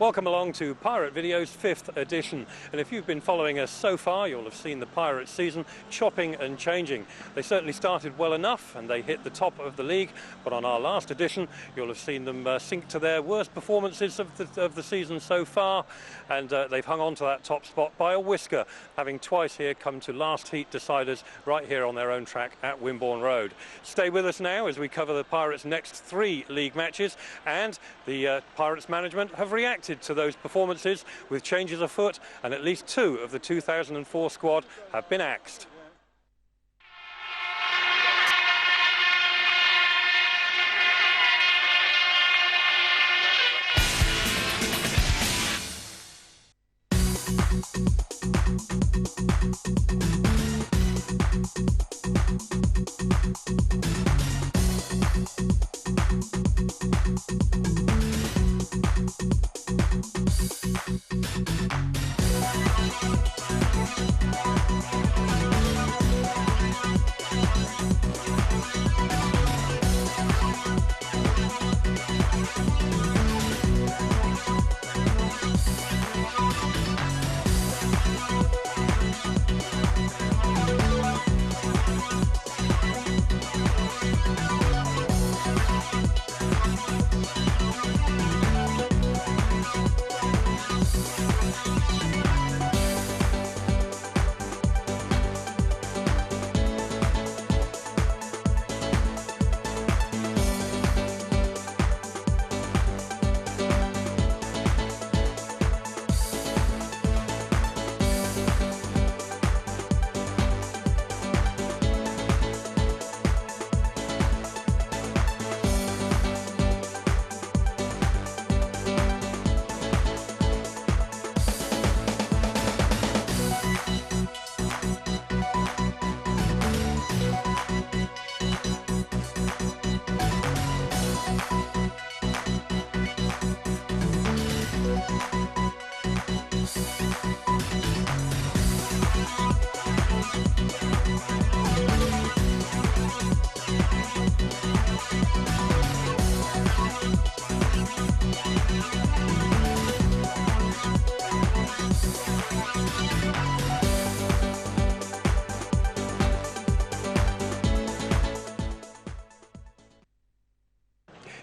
Welcome along to Pirate Video's 5th edition, and if you've been following us so far, you'll have seen the Pirates season chopping and changing. They certainly started well enough and they hit the top of the league, but on our last edition you'll have seen them sink to their worst performances of the season so far, and they've hung on to that top spot by a whisker, having twice here come to last heat deciders right here on their own track at Wimborne Road. Stay with us now as we cover the Pirates' next 3 league matches, and the Pirates management have reacted to those performances with changes afoot, and at least 2 of the 2004 squad have been axed.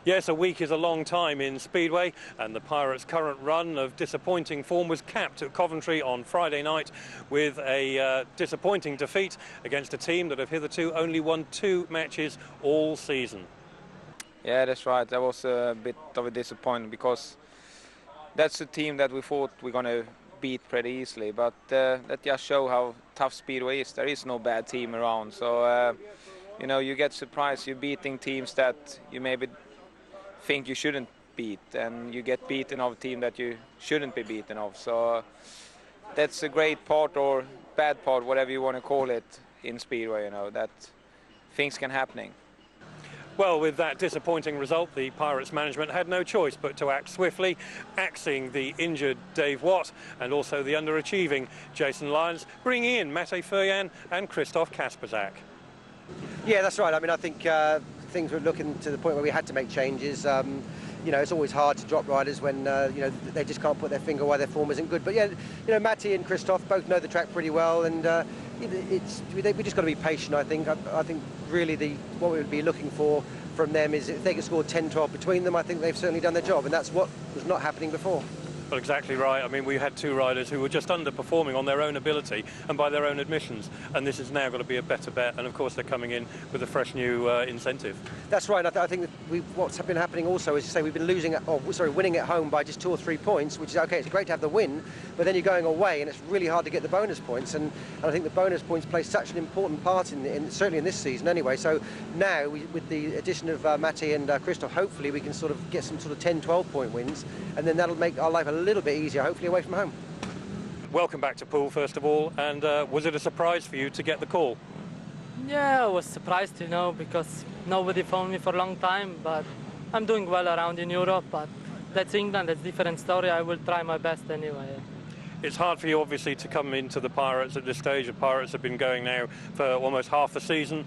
Yes, a week is a long time in Speedway, and the Pirates' current run of disappointing form was capped at Coventry on Friday night with a disappointing defeat against a team that have hitherto only won 2 matches all season. Yeah, that's right. That was a bit of a disappointment because that's a team that we thought we're going to beat pretty easily, but that just shows how tough Speedway is. There is no bad team around, so you know, you get surprised. You're beating teams that you maybe think you shouldn't beat, and you get beaten of a team that you shouldn't be beaten of. So that's a great part or bad part, whatever you want to call it, in Speedway, you know, that things can happen. Well, with that disappointing result, the Pirates management had no choice but to act swiftly, axing the injured Dave Watt and also the underachieving Jason Lyons, bringing in Matej FERJAN and Krzysztof KASPRZAK. Yeah, that's right. I mean, I think things were looking to the point where we had to make changes. You know, it's always hard to drop riders when you know, they just can't put their finger why their form isn't good. But yeah, you know, Matej and Krzysztof both know the track pretty well, and we just got to be patient. I think really what we would be looking for from them is if they can score 10-12 between them. I think they've certainly done their job, and that's what was not happening before. Well, exactly right. I mean, we had 2 riders who were just underperforming on their own ability and by their own admissions, and this is now going to be a better bet, and of course they're coming in with a fresh new incentive. That's right. I think that what's been happening also is to say we've been winning at home by just 2 or 3 points, which is okay. It's great to have the win, but then you're going away and it's really hard to get the bonus points, and I think the bonus points play such an important part certainly in this season anyway. So now with the addition of Matej and Krzysztof, hopefully we can sort of get some sort of 10-12 point wins, and then that'll make our life a little bit easier, hopefully away from home. Welcome back to Poole, first of all, and was it a surprise for you to get the call? Yeah, I was surprised, you know, because nobody phoned me for a long time, but I'm doing well around in Europe, but that's England, that's a different story. I will try my best anyway. It's hard for you, obviously, to come into the Pirates at this stage. The Pirates have been going now for almost half the season.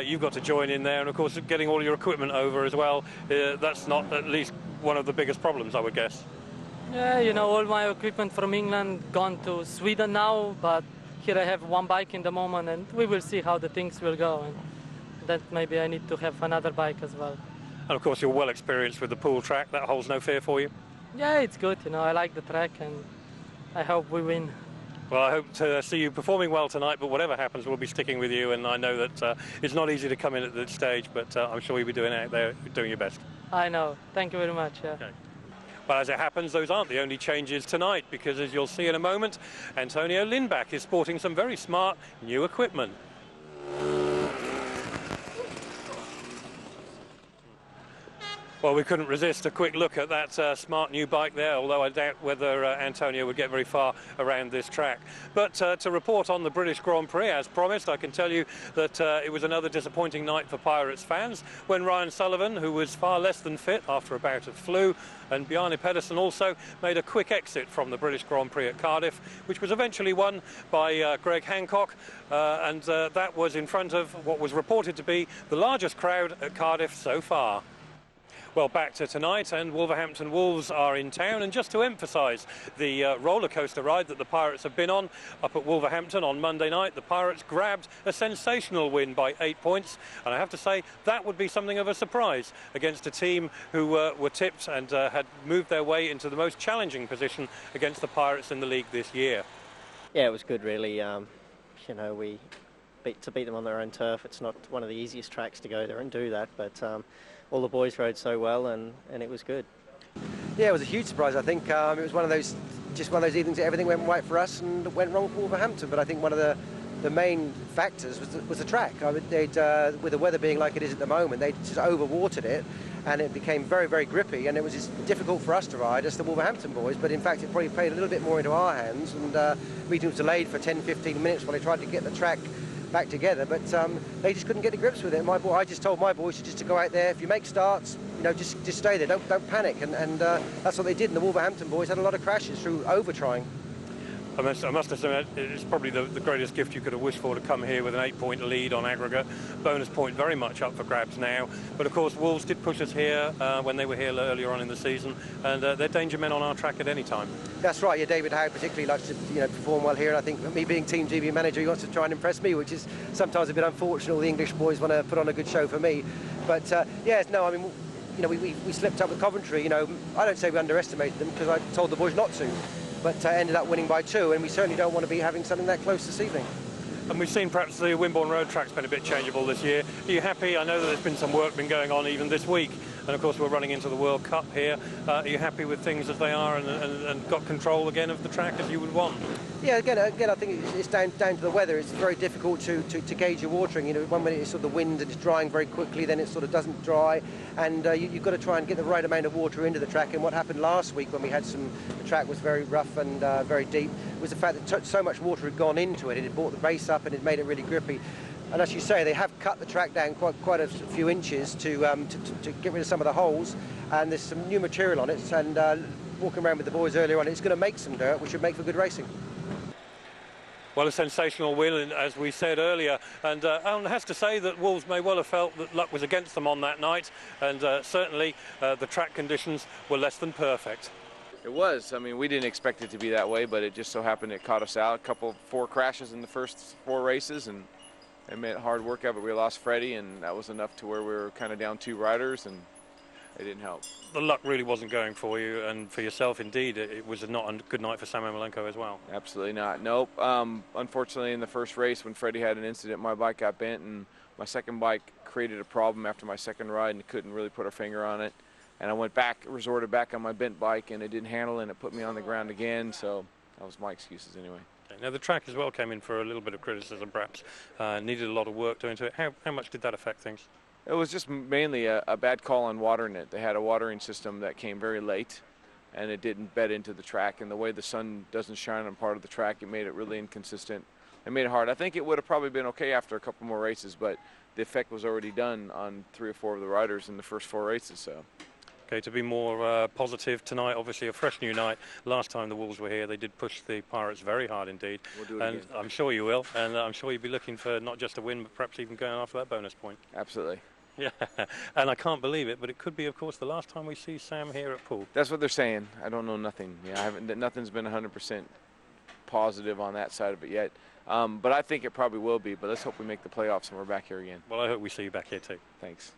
You've got to join in there, and of course, getting all your equipment over as well. That's not at least one of the biggest problems, I would guess. Yeah, you know, all my equipment from England gone to Sweden now, but here I have one bike in the moment, and we will see how the things will go, and then maybe I need to have another bike as well. And of course you're well experienced with the Poole track, that holds no fear for you? Yeah, it's good, you know, I like the track and I hope we win. Well, I hope to see you performing well tonight, but whatever happens, we'll be sticking with you, and I know that it's not easy to come in at this stage, but I'm sure you'll be doing out there, doing your best. I know. Thank you very much. Yeah. Okay. Well, as it happens, those aren't the only changes tonight, because as you'll see in a moment, Antonio Lindback is sporting some very smart new equipment. Well, we couldn't resist a quick look at that smart new bike there, although I doubt whether Antonio would get very far around this track. But to report on the British Grand Prix, as promised, I can tell you that it was another disappointing night for Pirates fans when Ryan Sullivan, who was far less than fit after a bout of flu, and Bjarne PEDERSEN also made a quick exit from the British Grand Prix at Cardiff, which was eventually won by Greg Hancock, and that was in front of what was reported to be the largest crowd at Cardiff so far. Well, back to tonight, and Wolverhampton Wolves are in town, and just to emphasise the roller coaster ride that the Pirates have been on up at Wolverhampton on Monday night, the Pirates grabbed a sensational win by 8 points, and I have to say that would be something of a surprise against a team who were tipped and had moved their way into the most challenging position against the Pirates in the league this year. Yeah, it was good, really. You know, to beat them on their own turf, it's not one of the easiest tracks to go there and do that, but all the boys rode so well, and it was good. Yeah, it was a huge surprise. I think it was one of those evenings that everything went right for us and went wrong for Wolverhampton. But I think one of the main factors was the track. I mean, with the weather being like it is at the moment, they just overwatered it, and it became very, very grippy, and it was just difficult for us to ride as the Wolverhampton boys. But in fact, it probably played a little bit more into our hands, and meeting was delayed for 10-15 minutes while they tried to get the track back together, but they just couldn't get to grips with it. I just told my boys just to go out there. If you make starts, you know, just stay there. Don't panic, and that's what they did. And the Wolverhampton boys had a lot of crashes through over trying. I must assume it's probably the greatest gift you could have wished for, to come here with an 8-point lead on aggregate. Bonus point very much up for grabs now. But of course, Wolves did push us here when they were here earlier on in the season, and they're danger men on our track at any time. That's right. Yeah, David Howe particularly likes to perform well here, and I think me being Team GB manager, he wants to try and impress me, which is sometimes a bit unfortunate. The English boys want to put on a good show for me, but yes, no, I mean, you know, we slipped up with Coventry. You know, I don't say we underestimated them, because I told the boys not to. But ended up winning by 2, and we certainly don't want to be having something that close this evening. And we've seen perhaps the Wimborne Road track's been a bit changeable this year. Are you happy? I know that there's been some work been going on even this week, and of course we're running into the World Cup here. Are you happy with things as they are, and got control again of the track as you would want? Yeah, again, I think it's down to the weather. It's very difficult to gauge your watering. You know, one minute it's sort of the wind and it's drying very quickly, then it sort of doesn't dry, and you've got to try and get the right amount of water into the track. And what happened last week when we had the track was very rough and very deep, was the fact that so much water had gone into it. It had brought the race up and it made it really grippy. And as you say, they have cut the track down quite a few inches to get rid of some of the holes, and there's some new material on it, and walking around with the boys earlier on, it's going to make some dirt, which should make for good racing. Well, a sensational win, as we said earlier, and Alan has to say that Wolves may well have felt that luck was against them on that night, and certainly the track conditions were less than perfect. It was. I mean, we didn't expect it to be that way, but it just so happened it caught us out. 4 crashes in the first 4 races, and it made hard work of it. We lost Freddie, and that was enough to where we were kind of down 2 riders, and it didn't help. The luck really wasn't going for you, and for yourself, indeed. It was not a good night for Sam Ermolenko as well. Absolutely not. Nope. Unfortunately, in the first race, when Freddie had an incident, my bike got bent, and my second bike created a problem after my second ride, and couldn't really put our finger on it. And I went back, resorted back on my bent bike, and it didn't handle, and it put me on the ground again. So that was my excuses anyway. Now, the track as well came in for a little bit of criticism, perhaps. Needed a lot of work doing to it. How much did that affect things? It was just mainly a bad call on watering it. They had a watering system that came very late, and it didn't bed into the track. And the way the sun doesn't shine on part of the track, it made it really inconsistent. It made it hard. I think it would have probably been okay after a couple more races, but the effect was already done on 3 or 4 of the riders in the first 4 races. So. Okay, to be more positive tonight, obviously a fresh new night. Last time the Wolves were here, they did push the Pirates very hard indeed. We'll do it again. I'm sure you will, and I'm sure you'll be looking for not just a win, but perhaps even going after that bonus point. Absolutely. Yeah, and I can't believe it, but it could be, of course, the last time we see Sam here at Poole. That's what they're saying. I don't know nothing. Yeah, nothing's been 100% positive on that side of it yet. But I think it probably will be. But let's hope we make the playoffs and we're back here again. Well, I hope we see you back here too. Thanks.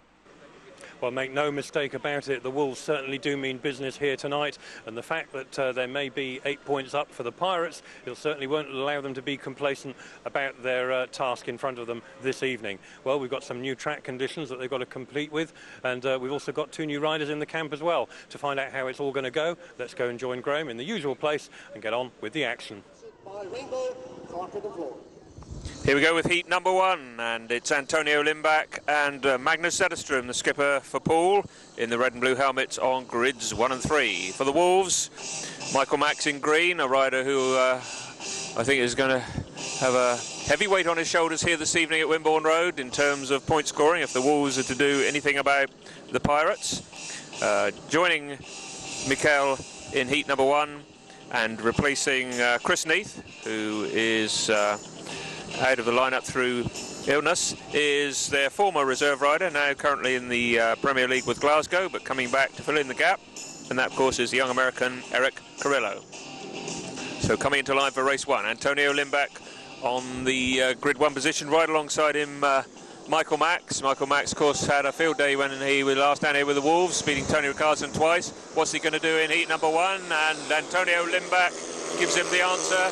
Well, make no mistake about it, the Wolves certainly do mean business here tonight, and the fact that there may be 8 points up for the Pirates, it certainly won't allow them to be complacent about their task in front of them this evening. Well, we've got some new track conditions that they've got to complete with, and we've also got 2 new riders in the camp as well. To find out how it's all going to go, let's go and join Graham in the usual place and get on with the action. Here we go with heat number 1, and it's Antonio Lindback and Magnus ZETTERSTROM, the skipper for Poole, in the red and blue helmets on grids 1 and 3. For the Wolves, Mikael MAX in green, a rider who I think is going to have a heavy weight on his shoulders here this evening at Wimborne Road in terms of point scoring if the Wolves are to do anything about the Pirates. Joining Mikael in heat number 1 and replacing Chris Neath, who is out of the lineup through illness, is their former reserve rider, now currently in the Premier League with Glasgow, but coming back to fill in the gap, and that of course is the young American Eric CARRILLO. So coming into line for race 1, Antonio Lindback on the grid 1 position, right alongside him Mikael MAX. Mikael MAX of course had a field day when he was last down here with the Wolves, beating Tony Rickardson twice. What's he going to do in heat number 1? And Antonio Lindback gives him the answer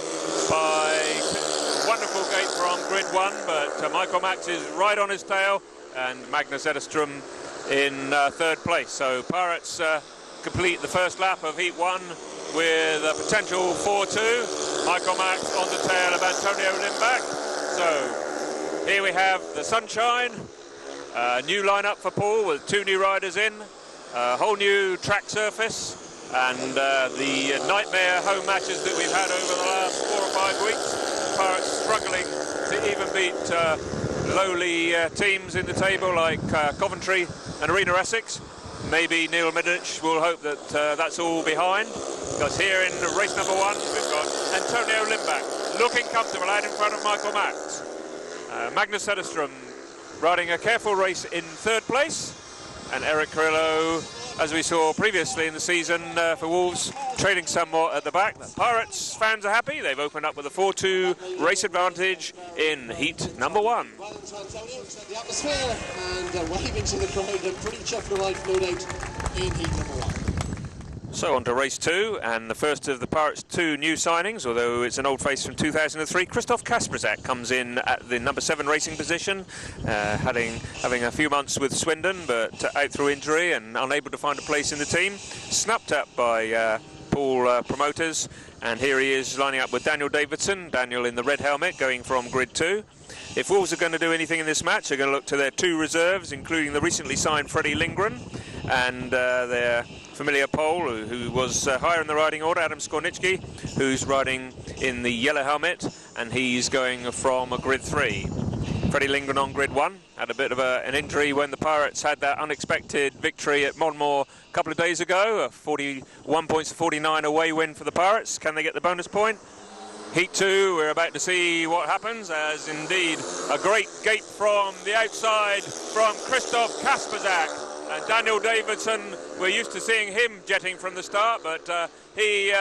by wonderful gate from grid 1, but Mikael MAX is right on his tail, and Magnus ZETTERSTROM in 3rd place. So Pirates complete the first lap of heat 1 with a potential 4-2. Mikael MAX on the tail of Antonio Lindback. So here we have the sunshine, new lineup for Poole with 2 new riders in, a whole new track surface, and the nightmare home matches that we've had over the last 4 or 5 weeks. Pirates struggling to even beat lowly teams in the table like Coventry and Arena Essex. Maybe Neil Middleditch will hope that that's all behind, because here in race number 1 we've got Antonio Lindback looking comfortable out in front of Mikael MAX. Magnus ZETTERSTROM riding a careful race in 3rd place, and Eric CARRILLO, as we saw previously in the season for Wolves, trailing somewhat at the back. The Pirates fans are happy. They've opened up with a 4-2 race advantage in heat number 1. The atmosphere and waving to the crowd, they're pretty chuffed the right no doubt in heat number 1. So on to race 2, and the first of the Pirates' 2 new signings, although it's an old face from 2003. Krzysztof KASPRZAK comes in at the number 7 racing position, having a few months with Swindon, but out through injury and unable to find a place in the team. Snapped up by Poole promoters, and here he is lining up with Daniel Davidsson. Daniel in the red helmet, going from grid 2. If Wolves are going to do anything in this match, they're going to look to their 2 reserves, including the recently signed Freddie LINDGREN and their familiar Pole, who was higher in the riding order, Adam SKORNICKI, who's riding in the yellow helmet, and he's going from a grid 3. Freddie LINDGREN on grid 1, had a bit of an injury when the Pirates had that unexpected victory at Monmore a couple of days ago, a 41 points to 49 away win for the Pirates. Can they get the bonus point? Heat 2, we're about to see what happens, as indeed a great gate from the outside from Krzysztof KASPRZAK. And Daniel Davidsson, we're used to seeing him jetting from the start, but he,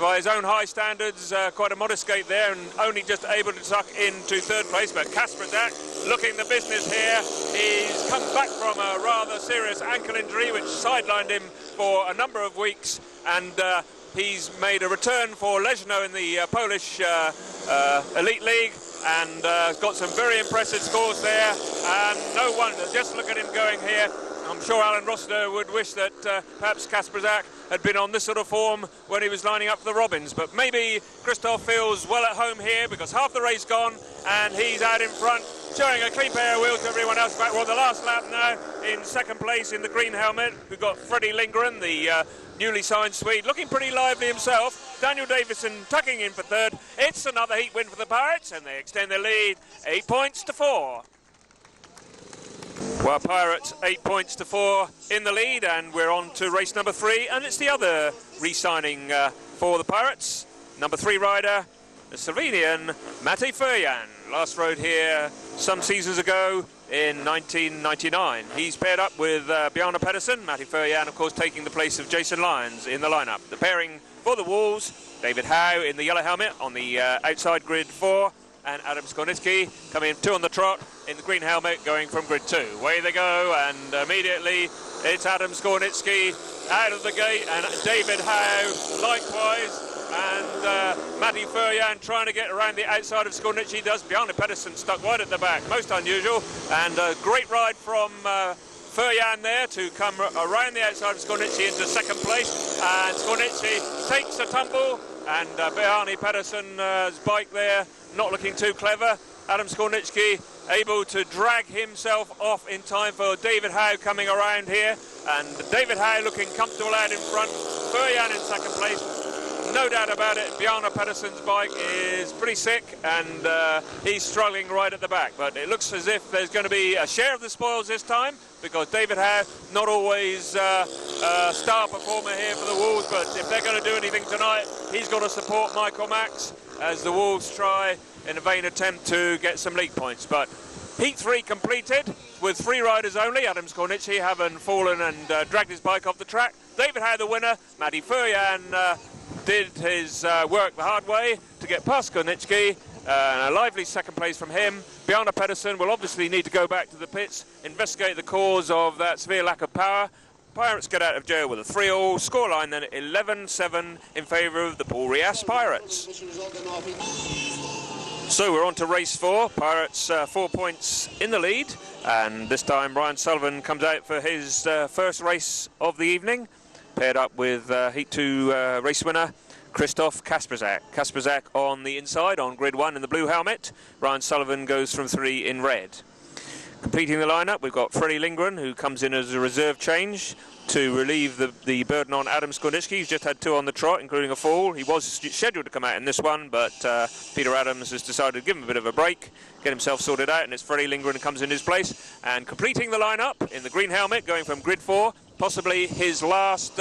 by his own high standards, quite a modest gate there, and only just able to tuck into 3rd place. But KASPRZAK looking the business here. He's come back from a rather serious ankle injury, which sidelined him for a number of weeks, and he's made a return for Leszno in the Polish Elite League, and got some very impressive scores there, and no wonder, just look at him going here. I'm sure Alan Rossiter would wish that perhaps KASPRZAK had been on this sort of form when he was lining up for the Robins, but maybe Krzysztof feels well at home here, because half the race gone and he's out in front, showing a clean pair of wheels to everyone else back. Well, the last lap now in 2nd place in the green helmet. We've got Freddie LINDGREN, the newly signed Swede, looking pretty lively himself. Daniel Davidsson tucking in for 3rd. It's another heat win for the Pirates, and they extend their lead 8 points to 4. Well, Pirates 8 points to 4 in the lead, and we're on to race number 3, and it's the other re-signing for the Pirates. Number 3 rider, the Slovenian Matej FERJAN. Last rode here some seasons ago in 1999. He's paired up with Bjarne Pedersen, Matej FERJAN, of course, taking the place of Jason Lyons in the lineup. The pairing for the Wolves, David Howe in the yellow helmet on the outside grid 4, and Adam SKORNICKI coming 2 on the trot in the green helmet going from grid 2. Away they go, and immediately it's Adam SKORNICKI out of the gate, and David Howe likewise. And Matej FERJAN trying to get around the outside of SKORNICKI does. Bjarne Pedersen stuck right at the back, most unusual. And a great ride from FERJAN there to come around the outside of SKORNICKI into second place. And SKORNICKI takes a tumble, and Bjarne Pedersen's bike there not looking too clever. Adam SKORNICKI able to drag himself off in time for David Howe coming around here. And David Howe looking comfortable out in front. FERJAN in second place. No doubt about it, Bjarne Pedersen's bike is pretty sick, and he's struggling right at the back. But it looks as if there's going to be a share of the spoils this time, because David Howe, not always a star performer here for the Wolves, but if they're going to do anything tonight, he's got to support Mikael MAX as the Wolves try in a vain attempt to get some league points. But Heat 3 completed with 3 riders only. Adam SKORNICKI having fallen and dragged his bike off the track. David Howe the winner. Matej FERJAN did his work the hard way to get past SKORNICKI, and a lively second place from him. Bjarne Pedersen will obviously need to go back to the pits, investigate the cause of that severe lack of power. Pirates get out of jail with a 3-all scoreline, then 11-7 in favour of the Poole Pirates. So we're on to race 4. Pirates 4 points in the lead, and this time Ryan Sullivan comes out for his first race of the evening, paired up with Heat 2 race winner Krzysztof KASPRZAK. KASPRZAK on the inside on grid 1 in the blue helmet. Ryan Sullivan goes from 3 in red. Completing the lineup, we've got Freddie LINDGREN, who comes in as a reserve change to relieve the burden on Adam SKORNICKI. He's just had 2 on the trot, including a fall. He was scheduled to come out in this one, but Peter Adams has decided to give him a bit of a break, get himself sorted out, and it's Freddie LINDGREN who comes in his place. And completing the lineup in the green helmet, going from grid 4, possibly his last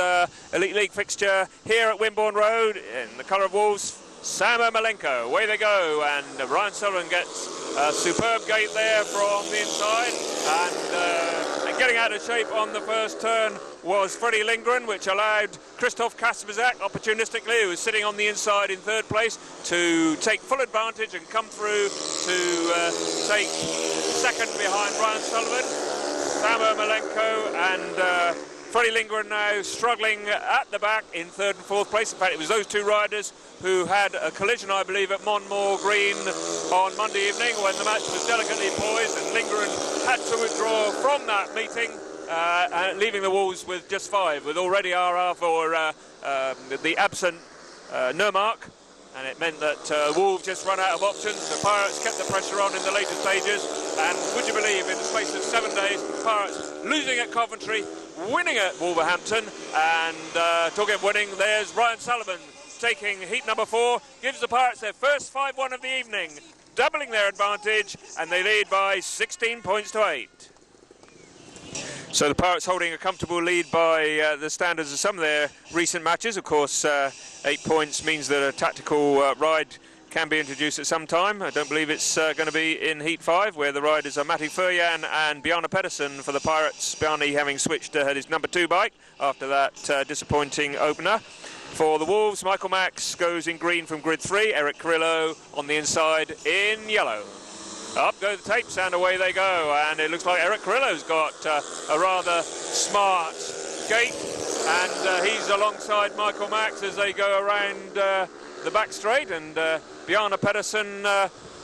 Elite League fixture here at Wimborne Road in the colour of Wolves, Sam Ermolenko. Away they go, and Ryan Sullivan gets a superb gate there from the inside, and getting out of shape on the first turn was Freddie LINDGREN, which allowed Krzysztof KASPRZAK opportunistically, who was sitting on the inside in 3rd place, to take full advantage and come through to take 2nd behind Ryan Sullivan. Sam Ermolenko and Freddie LINDGREN now struggling at the back in 3rd and 4th place. In fact, it was those 2 riders who had a collision, I believe, at Monmore Green on Monday evening when the match was delicately poised, and LINDGREN had to withdraw from that meeting, leaving the Wolves with just 5, with already RR for the absent Nurmark. And it meant that Wolves just run out of options. The Pirates kept the pressure on in the later stages, and would you believe, in the space of 7 days, Pirates losing at Coventry, winning at Wolverhampton, and talking of winning, there's Ryan Sullivan taking heat number 4, gives the Pirates their first 5-1 of the evening, doubling their advantage, and they lead by 16 points to 8. So the Pirates holding a comfortable lead by the standards of some of their recent matches. Of course, 8 points means that a tactical ride can be introduced at some time. I don't believe it's going to be in Heat 5, where the riders are Matej FERJAN and Bjarne Pedersen for the Pirates. Bjarne having switched to his number 2 bike after that disappointing opener. For the Wolves, Mikael MAX goes in green from grid 3. Eric CARRILLO on the inside in yellow. Up go the tapes and away they go, and it looks like Eric CARRILLO's got a rather smart gate, and he's alongside Mikael MAX as they go around the back straight, and Bjarne Pedersen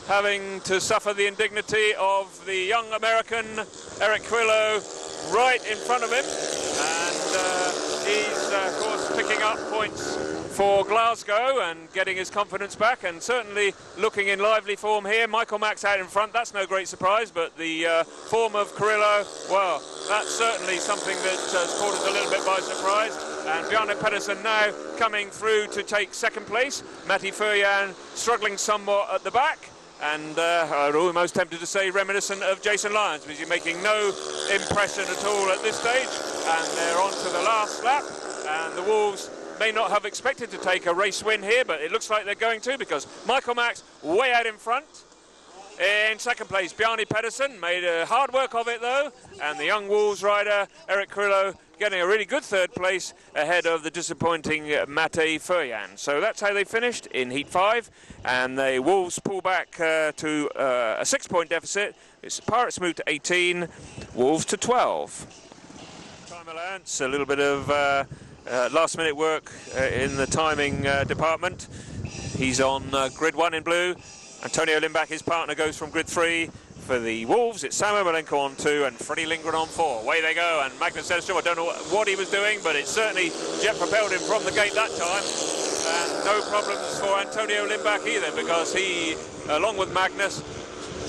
having to suffer the indignity of the young American Eric CARRILLO right in front of him, and he's of course picking up points for Glasgow and getting his confidence back, and certainly looking in lively form here. Mikael MAX out in front, that's no great surprise, but the form of CARRILLO, well, that's certainly something that caught us a little bit by surprise. And Bjarne Pedersen now coming through to take 2nd place. Matej FERJAN struggling somewhat at the back, and I'm almost tempted to say reminiscent of Jason Lyons, because he's making no impression at all at this stage. And they're on to the last lap, and the Wolves may not have expected to take a race win here, but it looks like they're going to, because Mikael MAX way out in front. in second place. Bjarne PEDERSEN made hard work of it though, and the young Wolves rider Eric CARRILLO getting a really good third place ahead of the disappointing Matej FERJAN. So that's how they finished in Heat 5, and the Wolves pull back to a 6-point deficit. It's Pirates moved to 18, Wolves to 12. Time allowance, a little bit of last-minute work in the timing department. He's on grid 1 in blue. Antonio Lindback, his partner, goes from grid 3. For the Wolves, it's Sam Ermolenko on 2 and Freddie LINDGREN on 4. Away they go, and Magnus ZETTERSTROM, I don't know what he was doing, but it certainly jet propelled him from the gate that time. And no problems for Antonio Lindback either, because he, along with Magnus,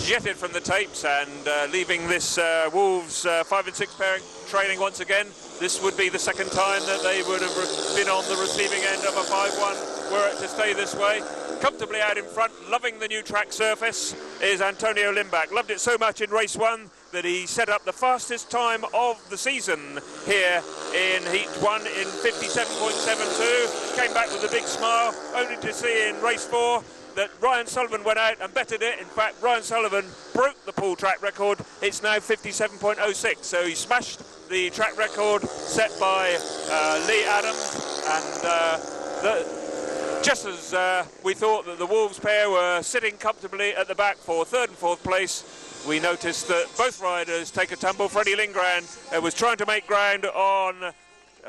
jetted from the tapes and leaving this Wolves 5 and 6 pairing trailing once again. This would be the second time that they would have been on the receiving end of a 5-1 were it to stay this way. Comfortably out in front, loving the new track surface, is Antonio Lindback. Loved it so much in race 1 that he set up the fastest time of the season here in Heat 1 in 57.72. Came back with a big smile, only to see in race 4 that Ryan Sullivan went out and bettered it. In fact, Ryan Sullivan broke the Poole track record. It's now 57.06, so he smashed the track record set by Lee Adams, and just as we thought that the Wolves pair were sitting comfortably at the back for 3rd and 4th place, we noticed that both riders take a tumble. Freddie LINDGREN was trying to make ground on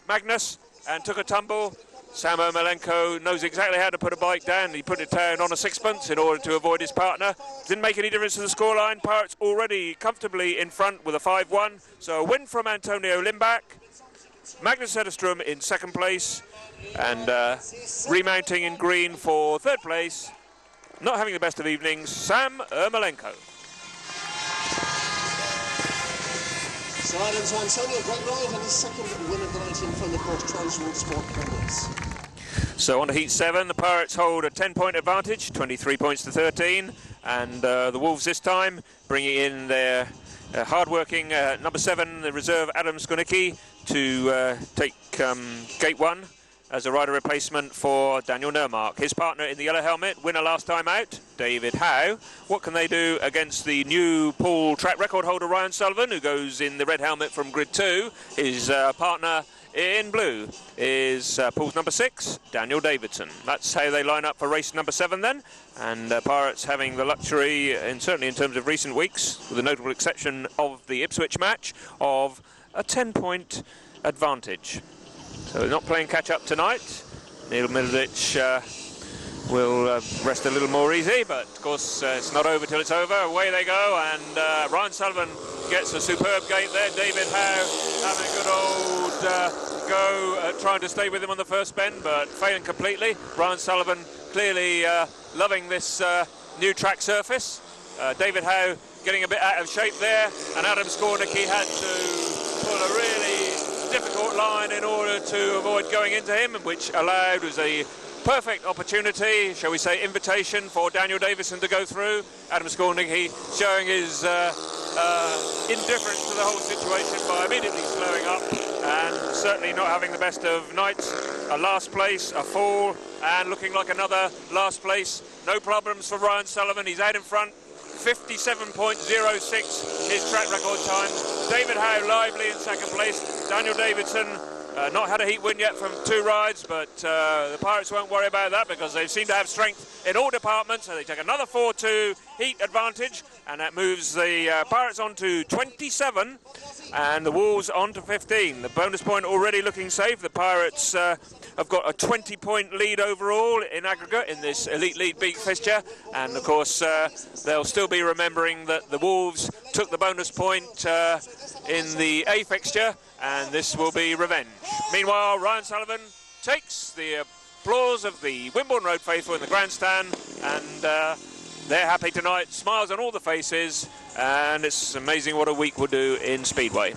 Magnus and took a tumble. Sam Ermolenko knows exactly how to put a bike down. He put it down on a 6-pence in order to avoid his partner. Didn't make any difference to the scoreline. Pirates already comfortably in front with a 5-1. So a win from Antonio Lindback. Magnus ZETTERSTROM in 2nd place, and remounting in green for 3rd place, not having the best of evenings, Sam Ermolenko. So Ireland's Antonio, great ride, and his 2nd win of the night in front of course Transworld Sport Cameras. So on to Heat 7, the Pirates hold a 10-point advantage, 23 points to 13, and the Wolves this time bringing in their hard-working number 7, the reserve Adam SKORNICKI, to take gate 1 as a rider replacement for Daniel Nermark. His partner in the yellow helmet, winner last time out, David Howe. What can they do against the new Poole track record holder Ryan Sullivan, who goes in the red helmet from grid 2? His partner in blue is Poole's number 6, Daniel Davidsson. That's how they line up for race number 7 then. And Pirates having the luxury, and certainly in terms of recent weeks, with the notable exception of the Ipswich match, of a 10-point advantage. So they're not playing catch-up tonight. Neil Middleditch will rest a little more easy, but of course it's not over till it's over. Away they go, and Ryan Sullivan gets a superb gate there. David Howe having a good old go at trying to stay with him on the first bend, but failing completely. Ryan Sullivan clearly loving this new track surface. David Howe getting a bit out of shape there, and Adam SKORNICKI had to pull a really difficult line in order to avoid going into him, which allowed was a perfect opportunity, shall we say invitation, for Daniel Davidsson to go through. Adam SKORNICKI showing his indifference to the whole situation by immediately slowing up and certainly not having the best of nights. A last place, a fall, and looking like another last place. No problems for Ryan Sullivan, he's out in front. 57.06 his track record time. David Howe lively in 2nd place. Daniel Davidsson not had a heat win yet from 2 rides, but the Pirates won't worry about that because they seem to have strength in all departments, so they take another 4-2 heat advantage, and that moves the Pirates on to 27 and the Wolves on to 15. The bonus point already looking safe. The Pirates have got a 20-point lead overall in aggregate in this Elite League beat fixture, and of course they'll still be remembering that the Wolves took the bonus point in the A fixture, and this will be revenge. Meanwhile, Ryan Sullivan takes the applause of the Wimborne Road faithful in the grandstand, and they're happy tonight, smiles on all the faces, and it's amazing what a week will do in Speedway.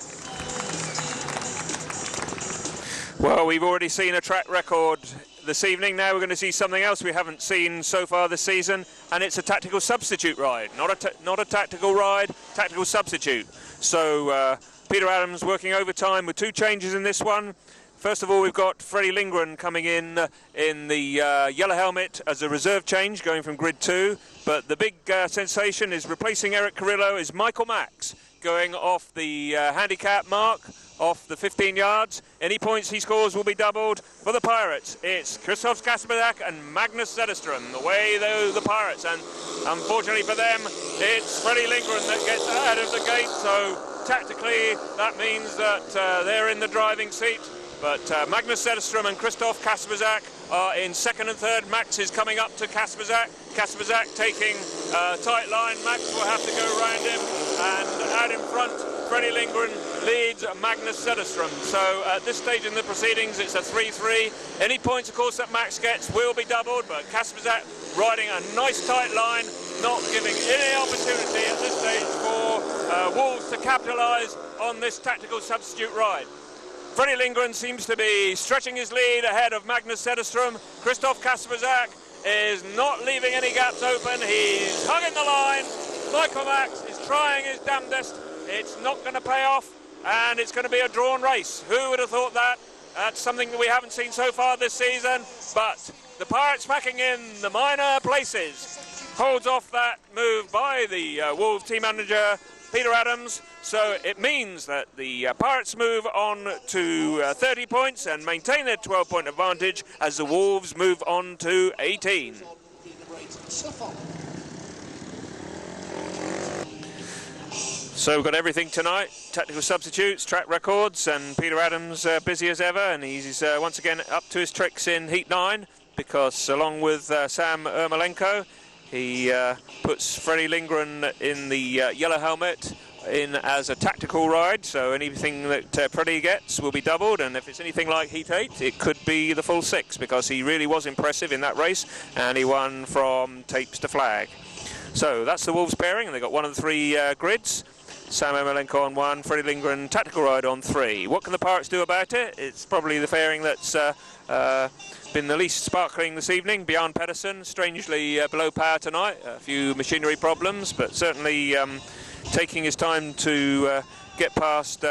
Well, we've already seen a track record this evening. Now we're going to see something else we haven't seen so far this season, and it's a tactical substitute ride. Not a tactical ride, tactical substitute. So Peter Adams working overtime with 2 changes in this one. First of all, we've got Freddie LINDGREN coming in the yellow helmet as a reserve change, going from grid 2. But the big sensation is replacing Eric CARRILLO is Mikael MAX, going off the handicap mark, off the 15 yards. Any points he scores will be doubled. For the Pirates, it's Krzysztof KASPRZAK and Magnus ZETTERSTROM. Away though the Pirates, and unfortunately for them, it's Freddie LINDGREN that gets out of the gate. So tactically, that means that they're in the driving seat. But Magnus ZETTERSTROM and Krzysztof KASPRZAK are in second and third. Max is coming up to KASPRZAK. KASPRZAK taking a tight line. Max will have to go around him, and out in front, Freddie LINDGREN leads Magnus ZETTERSTROM. So at this stage in the proceedings, it's a 3-3. Any points, of course, that Max gets will be doubled, but KASPRZAK riding a nice tight line, not giving any opportunity at this stage for Wolves to capitalise on this tactical substitute ride. Freddie LINDGREN seems to be stretching his lead ahead of Magnus ZETTERSTROM. Krzysztof KASPRZAK is not leaving any gaps open. He's hugging the line. Mikael MAX is trying his damnedest. It's not going to pay off, and it's going to be a drawn race. Who would have thought that? That's something that we haven't seen so far this season. But the Pirates packing in the minor places. Holds off that move by the Wolves team manager, Peter Adams. So it means that the Pirates move on to 30 points and maintain their 12-point advantage as the Wolves move on to 18. So we've got everything tonight, tactical substitutes, track records, and Peter Adams busy as ever, and he's once again up to his tricks in Heat 9, because along with Sam Ermolenko, he puts Freddie LINDGREN in the yellow helmet in as a tactical ride, so anything that Freddie gets will be doubled, and if it's anything like Heat 8, it could be the full 6, because he really was impressive in that race, and he won from tapes to flag. So that's the Wolves pairing, and they've got one of the 3 grids. Sam Ermolenko on 1, Freddie LINDGREN tactical ride on 3. What can the Pirates do about it? It's probably the pairing that's been the least sparkling this evening. Bjarne PEDERSEN, strangely below par tonight. A few machinery problems, but certainly taking his time to get past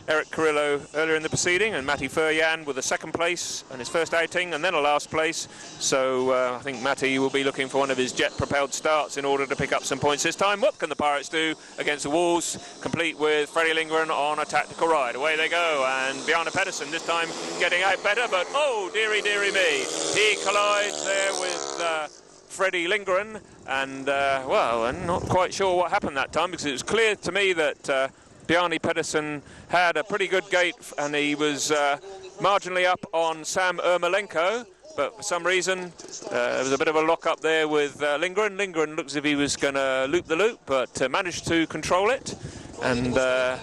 Eric CARRILLO earlier in the proceeding, and Matej FERJAN with a 2nd place and his first outing, and then a last place. So I think Matej will be looking for one of his jet-propelled starts in order to pick up some points this time. What can the Pirates do against the Wolves, complete with Freddie LINDGREN on a tactical ride? Away they go, and Bjarne PEDERSEN this time getting out better, but oh, dearie, dearie me. He collides there with Freddie LINDGREN, and well, I'm not quite sure what happened that time, because it was clear to me that Bjarne PEDERSEN had a pretty good gate, and he was marginally up on Sam Ermolenko, but for some reason there was a bit of a lock-up there with LINDGREN. LINDGREN looks as if he was going to loop the loop, but managed to control it, and the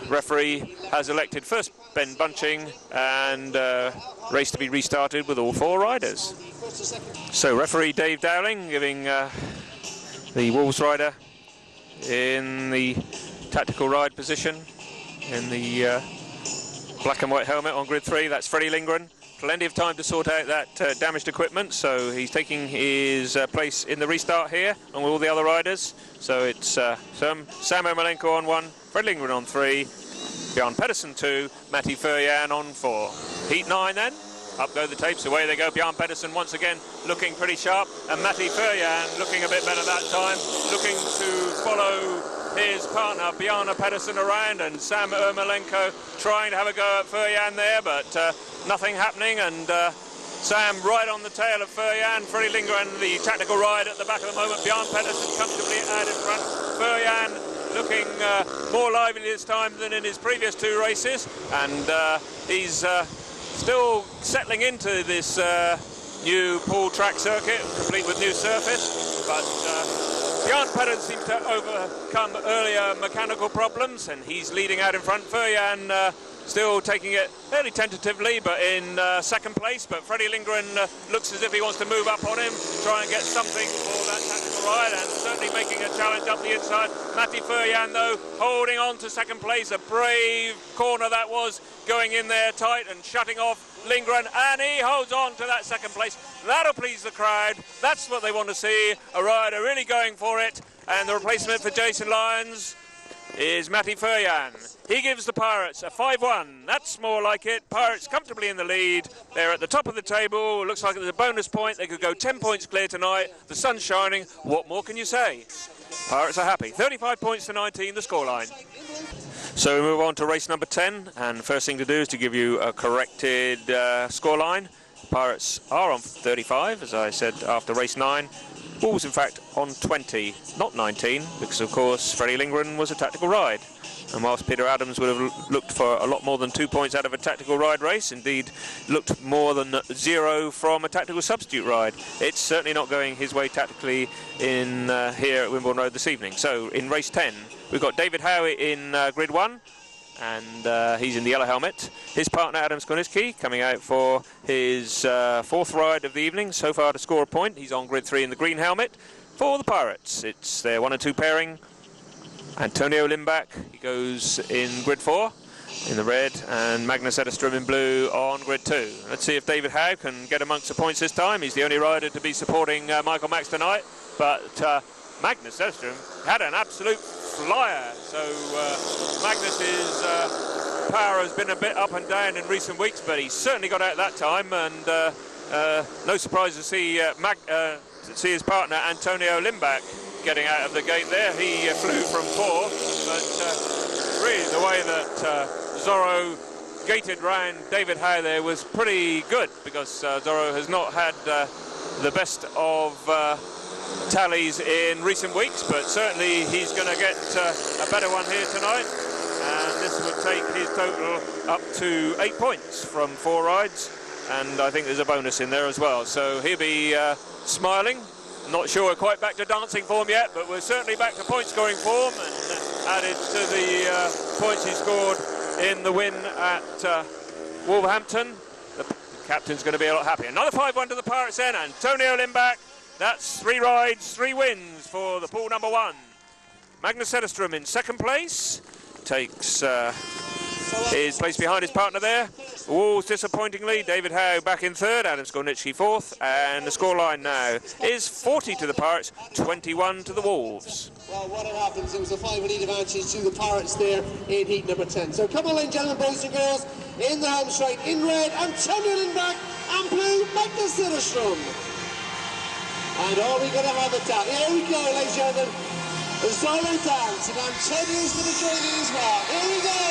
referee has elected first Ben bunching and race to be restarted with all 4 riders. So referee Dave Dowling giving the Wolves rider in the tactical ride position in the black and white helmet on grid 3. That's Freddie LINDGREN. Plenty of time to sort out that damaged equipment, so he's taking his place in the restart here along with all the other riders. So it's Sam Ermolenko on 1, Freddie LINDGREN on 3, Bjarne PEDERSEN 2, Matej FERJAN on 4. Heat 9 then. Up go the tapes, away they go. Bjarne PEDERSEN once again looking pretty sharp, and Matej FERJAN looking a bit better that time, looking to follow his partner Bjarne PEDERSEN around, and Sam Ermolenko trying to have a go at FERJAN there, but nothing happening, and Sam right on the tail of FERJAN. Freddie LINDGREN the tactical ride at the back of the moment. Bjarne PEDERSEN comfortably out in front. FERJAN looking more lively this time than in his previous 2 races, and he's still settling into this new Poole track circuit, complete with new surface, but Bjarne PEDERSEN seems to overcome earlier mechanical problems, and he's leading out in front. FERJAN still taking it fairly tentatively, but in 2nd place. But Freddie LINDGREN looks as if he wants to move up on him, try and get something for that tactical ride, and certainly making a challenge up the inside. Matej FERJAN, though, holding on to 2nd place. A brave corner that was, going in there tight and shutting off LINDGREN, and he holds on to that 2nd place. That'll please the crowd. That's what they want to see. A rider really going for it, and the replacement for Jason Lyons is Matej FERJAN. He gives the Pirates a 5-1. That's more like it. Pirates comfortably in the lead. They're at the top of the table. Looks like there's a bonus point. They could go 10 points clear tonight. The sun's shining. What more can you say? Pirates are happy. 35 points to 19, the scoreline. So we move on to race number 10. And the first thing to do is to give you a corrected scoreline. Pirates are on 35, as I said, after race 9. Wolves, in fact, on 20, not 19, because, of course, Freddie LINDGREN was a tactical ride. And whilst Peter Adams would have looked for a lot more than 2 points out of a tactical ride race, indeed looked more than 0 from a tactical substitute ride, it's certainly not going his way tactically in here at Wimborne Road this evening. So in race 10, we've got David Howe in grid 1, and he's in the yellow helmet. His partner Adam SKORNICKI coming out for his 4th ride of the evening, so far to score a point. He's on grid 3 in the green helmet. For the Pirates, it's their 1 and 2 pairing. Antonio Lindback, he goes in grid 4 in the red, and Magnus ZETTERSTROM in blue on grid 2. Let's see if David Howe can get amongst the points this time. He's the only rider to be supporting Mikael MAX tonight, but Magnus ZETTERSTROM had an absolute flyer. So Magnus's power has been a bit up and down in recent weeks, but he certainly got out that time, and no surprise to see his partner Antonio Lindback getting out of the gate there. He flew from 4, but really the way that Zorro gated round David Howe there was pretty good, because Zorro has not had the best of tallies in recent weeks, but certainly he's going to get a better one here tonight, and this would take his total up to 8 points from 4 rides, and I think there's a bonus in there as well, so he'll be smiling. Not sure we're quite back to dancing form yet, but we're certainly back to point scoring form, and added to the points he scored in the win at Wolverhampton. The captain's going to be a lot happier. Another 5-1 to the Pirates then. Antonio Lindback. That's 3 rides, 3 wins for the pool number 1. Magnus ZETTERSTROM in 2nd place. Takes his place behind his partner there. Wolves disappointingly. David Howe back in 3rd. Adam SKORNICKI 4th. And the scoreline now is 40 to the Pirates, 21 to the Wolves. Well, what happens, it was a 5 lead advantage to the Pirates there in heat number 10. So come on, ladies and gentlemen, boys and girls, in the home straight, in red, Antonio Lindback, and blue, Magnus ZETTERSTROM. And are we going to have a tap? Here we go, ladies and gentlemen. The solo dance, and Antonio's going to join in as well. Here we go.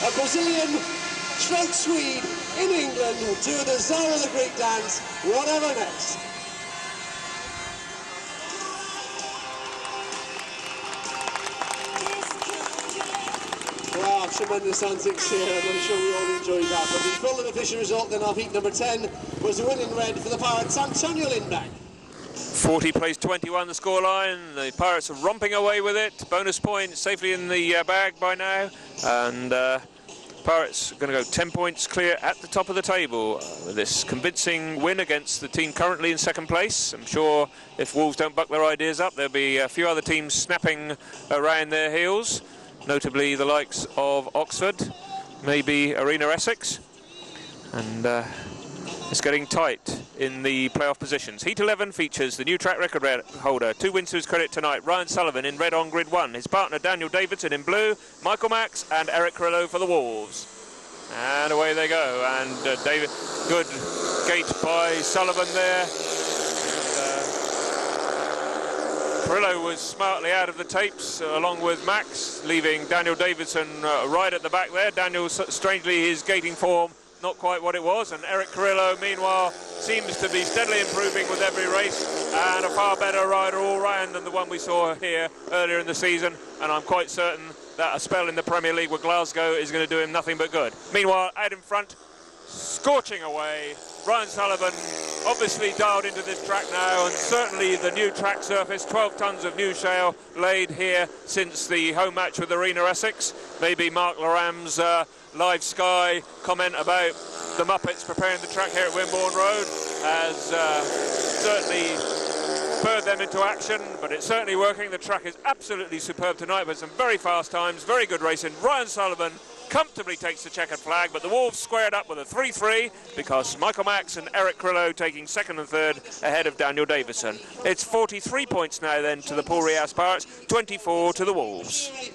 A Brazilian stroke Swede in England doing the Zorro the Greek dance. Whatever next. Wow, tremendous antics here, and I'm sure we all enjoyed that. But the full and official result then of heat number 10 was the win in red for the Pirates, Antonio Lindback. 40 plays 21 the scoreline. The Pirates are romping away with it. Bonus point safely in the bag by now, and Pirates are going to go 10 points clear at the top of the table with this convincing win against the team currently in 2nd place. I'm sure if Wolves don't buck their ideas up, there'll be a few other teams snapping around their heels, notably the likes of Oxford, maybe Arena Essex, and it's getting tight in the playoff positions. Heat 11 features the new track record holder. 2 wins to his credit tonight. Ryan Sullivan in red on grid 1. His partner Daniel Davidsson in blue. Mikael MAX and Eric CARRILLO for the Wolves. And away they go. And David, good gate by Sullivan there. CARRILLO was smartly out of the tapes along with Max, leaving Daniel Davidsson right at the back there. Daniel, strangely, his gating form not quite what it was, and Eric CARRILLO meanwhile seems to be steadily improving with every race, and a far better rider all round than the one we saw here earlier in the season, and I'm quite certain that a spell in the Premier League with Glasgow is going to do him nothing but good. Meanwhile, out in front, scorching away, Ryan Sullivan obviously dialed into this track now, and certainly the new track surface, 12 tonnes of new shale laid here since the home match with Arena Essex. Maybe Mark Laram's live Sky comment about the Muppets preparing the track here at Wimborne Road has certainly spurred them into action, but it's certainly working. The track is absolutely superb tonight with some very fast times, very good racing. Ryan Sullivan comfortably takes the checkered flag, but the Wolves squared up with a 3-3 because Michael MAX and Eric CARRILLO taking second and third ahead of Daniel Davidsson. It's 43 points now then to the Poole Pirates, 24 to the Wolves.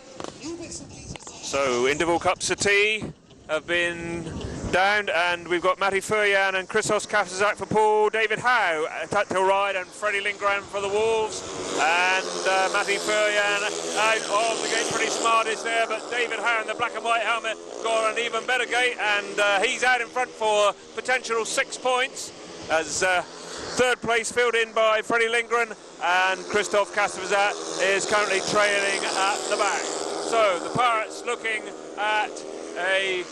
So interval cups of tea have been downed, and we've got Matej FERJAN and Krzysztof KASPRZAK for Poole, David Howe at till right, and Freddie LINDGREN for the Wolves. And Matej FERJAN out of the gate, pretty smart is there, but David Howe in the black and white helmet got an even better gate, and he's out in front for potential 6 points as third place filled in by Freddie LINDGREN, and Krzysztof KASPRZAK is currently trailing at the back. So the Pirates looking at a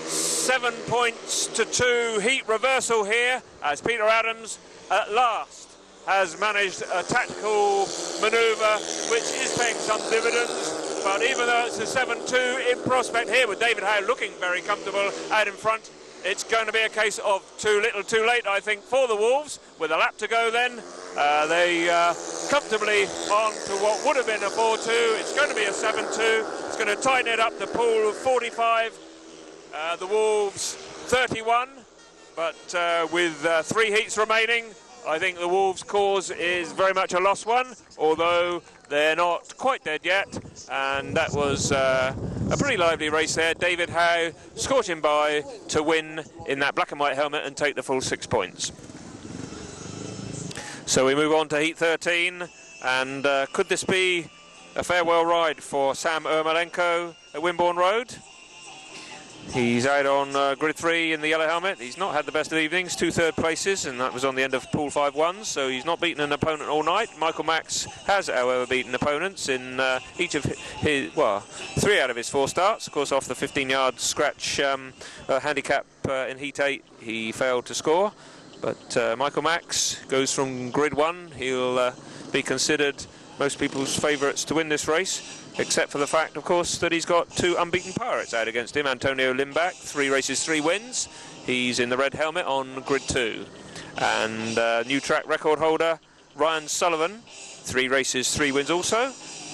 7 points to 2 heat reversal here, as Peter Adams at last has managed a tactical manoeuvre which is paying some dividends. But even though it's a 7-2 in prospect here, with David Howe looking very comfortable out in front, it's going to be a case of too little too late, I think, for the Wolves. With a lap to go then, they comfortably on to what would have been a 4-2. It's going to be a 7-2. It's going to tighten it up to Poole 45. The Wolves 31, but with 3 heats remaining, I think the Wolves' cause is very much a lost one, although they're not quite dead yet, and that was a pretty lively race there. David Howe scorching by to win in that black and white helmet and take the full 6 points. So we move on to heat 13, and could this be a farewell ride for Sam Ermolenko at Wimborne Road? He's out on grid 3 in the yellow helmet. He's not had the best of evenings, 2 third places, and that was on the end of Poole 5-1s, so he's not beaten an opponent all night. Michael MAX has, however, beaten opponents in each of his, well, 3 out of his 4 starts. Of course, off the 15-yard scratch handicap in heat 8, he failed to score. But Michael MAX goes from grid 1. He'll be considered most people's favourites to win this race, except for the fact, of course, that he's got 2 unbeaten Pirates out against him. Antonio Lindback, 3 races, 3 wins. He's in the red helmet on grid 2. And new track record holder, Ryan Sullivan, 3 races, 3 wins also.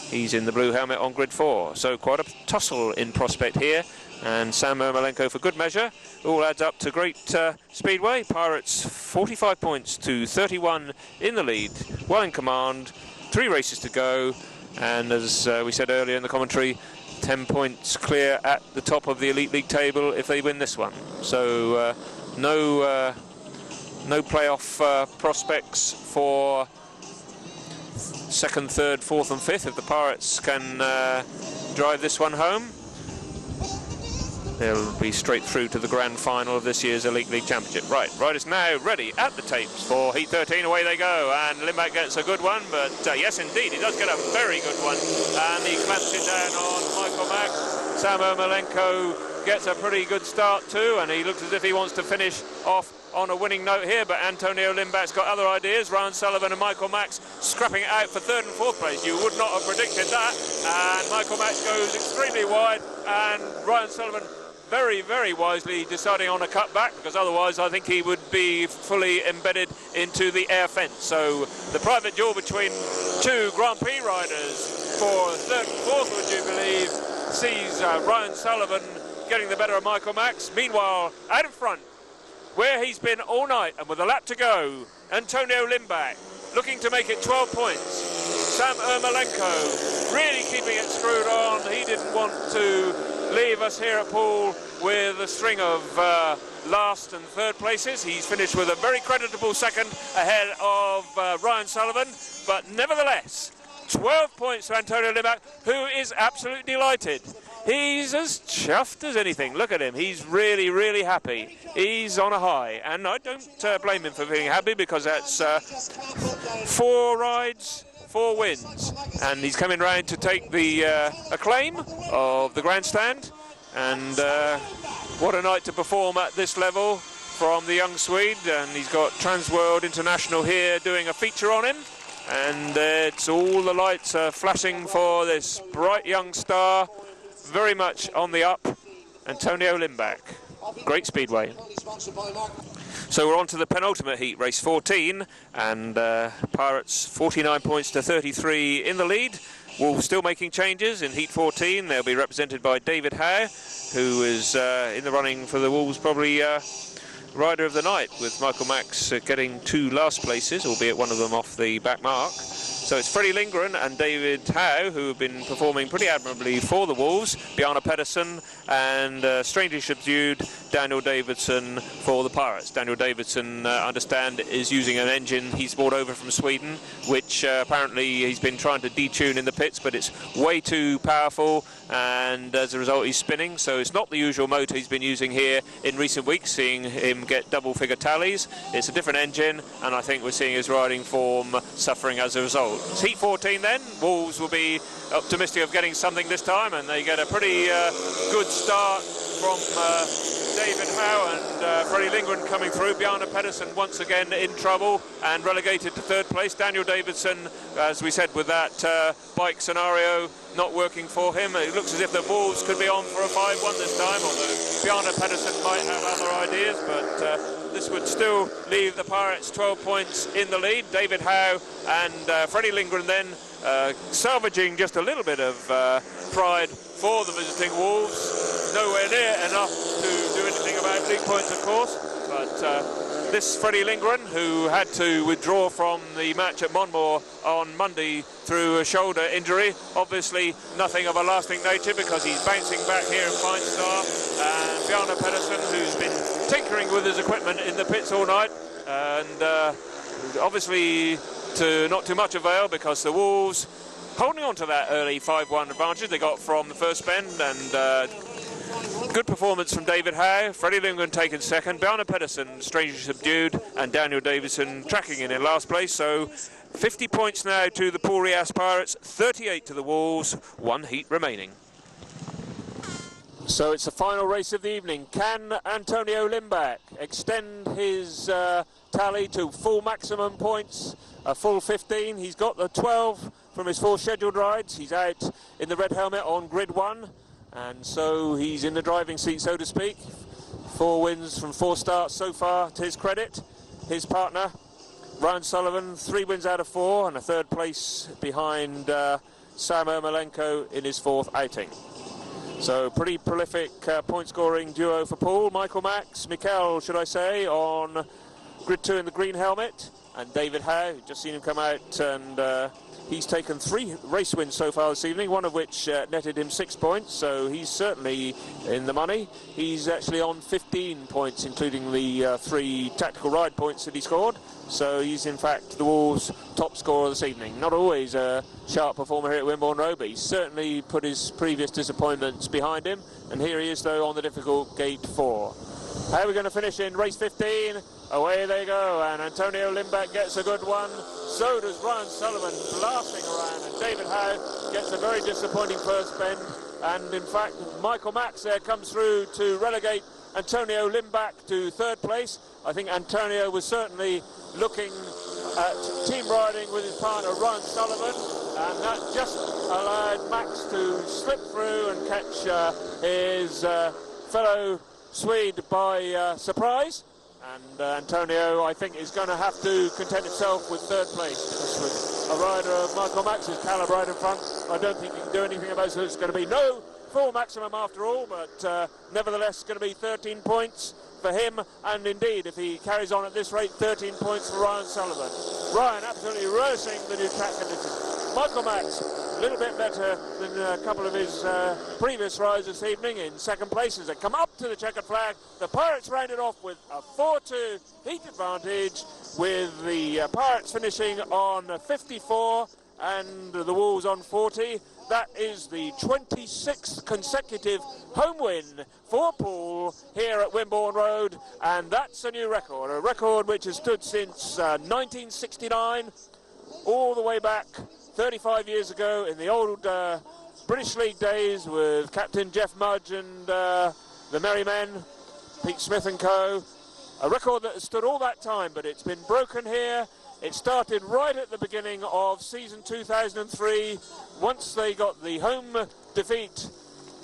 He's in the blue helmet on grid 4. So quite a tussle in prospect here. And Sam Ermolenko for good measure. All adds up to great speedway. Pirates 45 points to 31 in the lead, well in command. 3 races to go. And as we said earlier in the commentary, 10 points clear at the top of the Elite League table if they win this one. So no playoff prospects for 2nd, 3rd, 4th and 5th if the Pirates can drive this one home. They'll be straight through to the grand final of this year's Elite League Championship. Right, riders now ready at the tapes for Heat 13. Away they go, and Lindback gets a good one, but yes, indeed, he does get a very good one. And he clamps it down on Michael MAX. Sam Ermolenko gets a pretty good start too, and he looks as if he wants to finish off on a winning note here, but Antonio Lindback's got other ideas. Ryan Sullivan and Michael MAX scrapping it out for 3rd and 4th place. You would not have predicted that. And Michael MAX goes extremely wide, and Ryan Sullivan very, very wisely deciding on a cutback, because otherwise I think he would be fully embedded into the air fence. So the private duel between 2 Grand Prix riders for 3rd and 4th, would you believe, sees Ryan Sullivan getting the better of Michael MAX. Meanwhile, out in front, where he's been all night and with a lap to go, Antonio Lindback looking to make it 12 points. Sam Ermolenko really keeping it screwed on. He didn't want to leave us here at Poole with a string of last and 3rd places. He's finished with a very creditable 2nd ahead of Ryan Sullivan, but nevertheless 12 points to Antonio Lindback, who is absolutely delighted. He's as chuffed as anything. Look at him. He's really, really happy. He's on a high. And I don't blame him for being happy, because that's 4 rides, 4 wins. And he's coming round to take the acclaim of the grandstand. And what a night to perform at this level from the young Swede. And he's got Transworld International here doing a feature on him. And it's all the lights are flashing for this bright young star. Very much on the up, Antonio Lindback. Great speedway. So we're on to the penultimate heat, race 14, and Pirates 49 points to 33 in the lead. Wolves still making changes in heat 14. They'll be represented by David Howe, who is in the running for the Wolves, probably rider of the night, with Mikael MAX getting 2 last places, albeit one of them off the back mark. So it's Freddie LINDGREN and David Howe who have been performing pretty admirably for the Wolves. Bjarne PEDERSEN and strangely subdued Daniel Davidsson for the Pirates. Daniel Davidsson, I understand, is using an engine he's brought over from Sweden, which apparently he's been trying to detune in the pits, but it's way too powerful, and as a result he's spinning. So it's not the usual motor he's been using here in recent weeks, seeing him get double-figure tallies. It's a different engine, and I think we're seeing his riding form suffering as a result. It's heat 14 then. Wolves will be optimistic of getting something this time, and they get a pretty good start from David Howe and Freddie LINDGREN coming through. Bjarne PEDERSEN once again in trouble and relegated to 3rd place. Daniel Davidsson, as we said, with that bike scenario not working for him. It looks as if the Wolves could be on for a 5-1 this time, although Bjarne PEDERSEN might have other ideas, but this would still leave the Pirates 12 points in the lead. David Howe and Freddie LINDGREN then salvaging just a little bit of pride for the visiting Wolves. Nowhere near enough to do anything about league points, of course, but this Freddie LINDGREN, who had to withdraw from the match at Monmore on Monday through a shoulder injury, obviously nothing of a lasting nature, because he's bouncing back here in fine style. And Bjarne PEDERSEN, who's been tinkering with his equipment in the pits all night, and obviously to not too much avail, because the Wolves holding on to that early 5-1 advantage they got from the first bend, and good performance from David Howe. Freddie LINDGREN taken 2nd, Bjarne PEDERSEN strangely subdued, and Daniel Davidsson tracking in last place. So 50 points now to the Poole Pirates, 38 to the Wolves, 1 heat remaining. So it's the final race of the evening. Can Antonio Lindback extend his tally to full maximum points, a full 15? He's got the 12 from his 4 scheduled rides. He's out in the red helmet on grid 1, and so he's in the driving seat, so to speak. 4 wins from 4 starts so far to his credit. His partner, Ryan Sullivan, 3 wins out of 4, and a 3rd place behind Sam Ermolenko in his 4th outing. So pretty prolific point-scoring duo for Poole. Mikael MAX, Mikael, should I say, on grid 2 in the green helmet, and David Howe, just seen him come out, and he's taken 3 race wins so far this evening, one of which netted him 6 points, so he's certainly in the money. He's actually on 15 points, including the 3 tactical ride points that he scored. So he's in fact the Wolves' top scorer this evening. Not always a sharp performer here at Wimborne Road, but he's certainly put his previous disappointments behind him. And here he is, though, on the difficult gate 4. How are we going to finish in race 15? Away they go, and Antonio Lindback gets a good one. So does Ryan Sullivan, blasting around, and David Howe gets a very disappointing first bend. And in fact, Mikael MAX there comes through to relegate Antonio Lindback to 3rd place. I think Antonio was certainly looking at team riding with his partner Ryan Sullivan, and that just allowed Max to slip through and catch his fellow Swede by surprise. And Antonio, I think, is going to have to content himself with 3rd place, because with a rider of Mikael MAX's calibre right in front, I don't think he can do anything about it. So it's going to be no full maximum after all, but nevertheless going to be 13 points for him, and indeed, if he carries on at this rate, 13 points for Ryan Sullivan. Ryan absolutely relishing the new track conditions. Mikael MAX a little bit better than a couple of his previous rides this evening, in 2nd place as they come up to the checkered flag. The Pirates rounded off with a 4-2 heat advantage, with the Pirates finishing on 54 and the Wolves on 40. That is the 26th consecutive home win for Poole here at Wimborne Road, and that's a new record, a record which has stood since 1969, all the way back 35 years ago in the old British League days with Captain Jeff Mudge and the Merry Men, Pete Smith and co. A record that has stood all that time, but it's been broken here. It started right at the beginning of season 2003, once they got the home defeat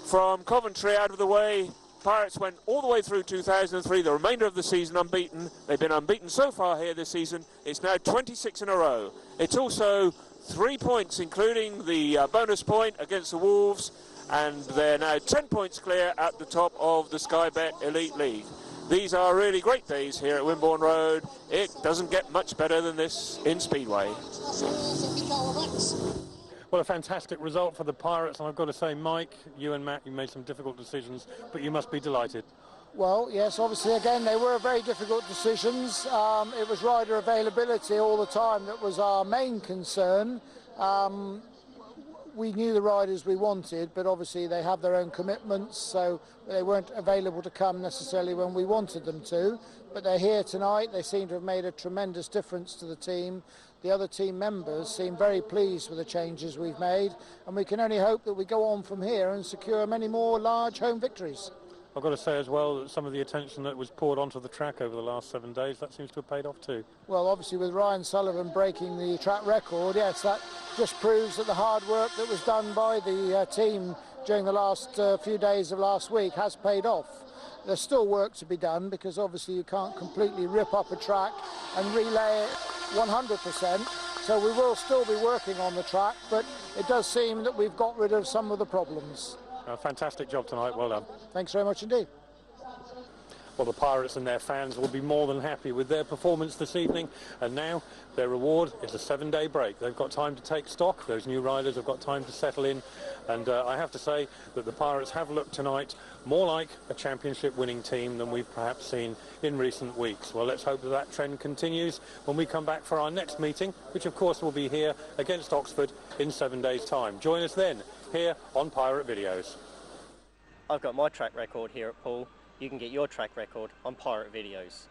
from Coventry out of the way Pirates went all the way through 2003, the remainder of the season unbeaten. They've been unbeaten so far here this season. It's now 26 in a row. It's also 3 points, including the bonus point against the Wolves, and they're now 10 points clear at the top of the Sky Bet Elite League. These are really great days here at Wimborne Road. It doesn't get much better than this in Speedway. Well, a fantastic result for the Pirates, and I've got to say, Mike, you and Matt, you made some difficult decisions, but you must be delighted. Well, yes, obviously, again, they were very difficult decisions. It was rider availability all the time that was our main concern. We knew the riders we wanted, but obviously they have their own commitments, so they weren't available to come necessarily when we wanted them to. But they're here tonight. They seem to have made a tremendous difference to the team. The other team members seem very pleased with the changes we've made, and we can only hope that we go on from here and secure many more large home victories. I've got to say as well that some of the attention that was poured onto the track over the last 7 days, that seems to have paid off too. Well, obviously with Ryan Sullivan breaking the track record, yes, that just proves that the hard work that was done by the team during the last few days of last week has paid off. There's still work to be done, because obviously you can't completely rip up a track and relay it 100%, so we will still be working on the track, but it does seem that we've got rid of some of the problems. Fantastic job tonight, well done. Thanks very much indeed. Well, the Pirates and their fans will be more than happy with their performance this evening, and now their reward is a 7-day break. They've got time to take stock, those new riders have got time to settle in, and I have to say that the Pirates have looked tonight more like a championship winning team than we've perhaps seen in recent weeks. Well, let's hope that that trend continues when we come back for our next meeting, which of course will be here against Oxford in 7 days' time. Join us then, here on Pirate Videos. I've got my track record here at Poole. You can get your track record on Pirate Videos.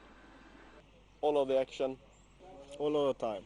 All of the action, all of the time.